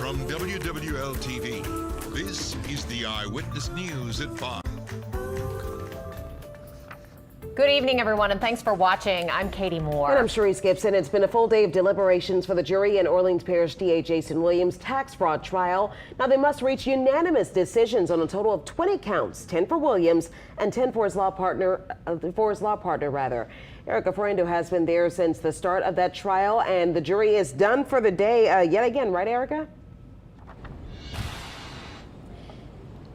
From WWL-TV, this is the Eyewitness News at 5. Good evening, everyone, and thanks for watching. I'm Katie Moore. And I'm Sharice Gibson. It's been a full day of deliberations for the jury in Orleans Parish DA Jason Williams' tax fraud trial. Now, they must reach unanimous decisions on a total of 20 counts, 10 for Williams and 10 for his law partner, Erica Ferrando has been there since the start of that trial, and the jury is done for the day yet again, right, Erica?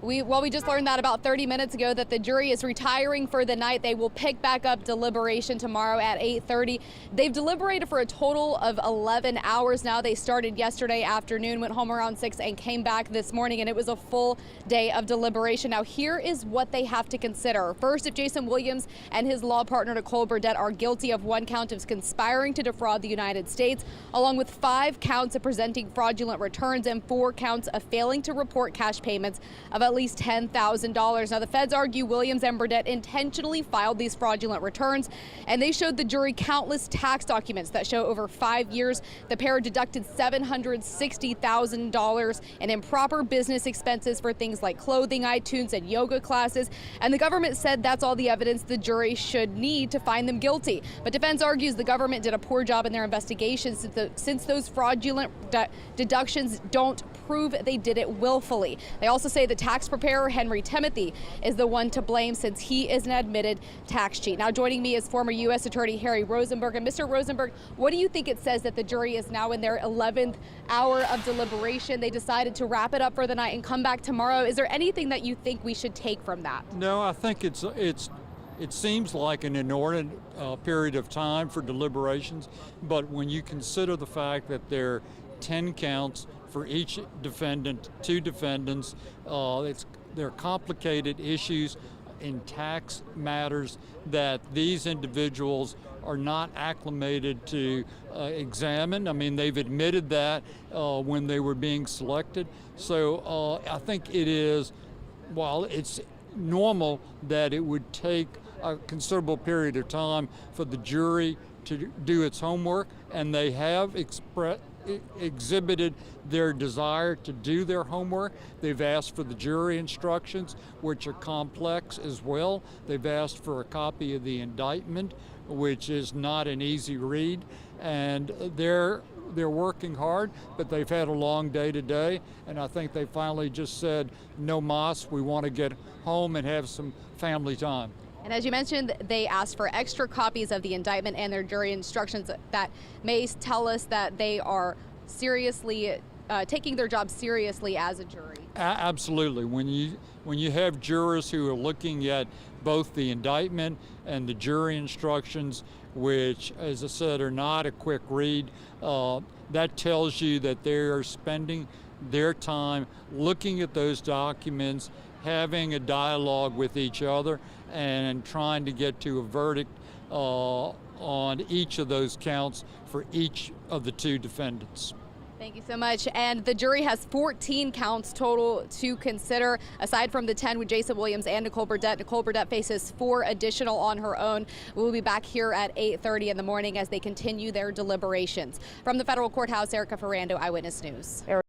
We just learned that about 30 minutes ago, that the jury is retiring for the night. They will pick back up deliberation tomorrow at 8:30. They've deliberated for a total of 11 hours now. They started yesterday afternoon, went home around 6 and came back this morning, and it was a full day of deliberation. Now, here is what they have to consider. First, if Jason Williams and his law partner Nicole Burdett are guilty of one count of conspiring to defraud the United States, along with 5 counts of presenting fraudulent returns and 4 counts of failing to report cash payments of at least $10,000. Now, the feds argue Williams and Burdett intentionally filed these fraudulent returns, and they showed the jury countless tax documents that show over 5 years the pair deducted $760,000 in improper business expenses for things like clothing, iTunes, and yoga classes. And the government said that's all the evidence the jury should need to find them guilty. But defense argues the government did a poor job in their investigation since those fraudulent deductions don't prove they did it willfully. They also say the tax preparer, Henry Timothy, is the one to blame since he is an admitted tax cheat. Now, joining me is former U.S. Attorney Harry Rosenberg. And Mr. Rosenberg, what do you think it says that the jury is now in their 11th hour of deliberation? They decided to wrap it up for the night and come back tomorrow. Is there anything that you think we should take from that? No, I think it seems like an inordinate period of time for deliberations, but when you consider the fact that there are 10 counts for each defendant, 2 defendants, there are complicated issues in tax matters that these individuals are not acclimated to examine. I mean, they've admitted that when they were being selected. So I think it is, while it's normal that it would take a considerable period of time for the jury to do its homework, and they have exhibited their desire to do their homework. They've asked for the jury instructions, which are complex as well. They've asked for a copy of the indictment, which is not an easy read, and they're working hard, but they've had a long day today, and I think they finally just said, no mas, we want to get home and have some family time. And as you mentioned, they asked for extra copies of the indictment and their jury instructions that may tell us that they are seriously taking their job seriously as a jury. Absolutely. When you have jurors who are looking at both the indictment and the jury instructions, which, as I said, are not a quick read, that tells you that they are spending their time looking at those documents, having a dialogue with each other, and trying to get to a verdict on each of those counts for each of the 2 defendants. Thank you so much. And the jury has 14 counts total to consider, aside from the 10 with Jason Williams and Nicole Burdett. Nicole Burdett faces 4 additional on her own. We'll be back here at 8:30 in the morning as they continue their deliberations. From the federal courthouse, Erica Ferrando, Eyewitness News.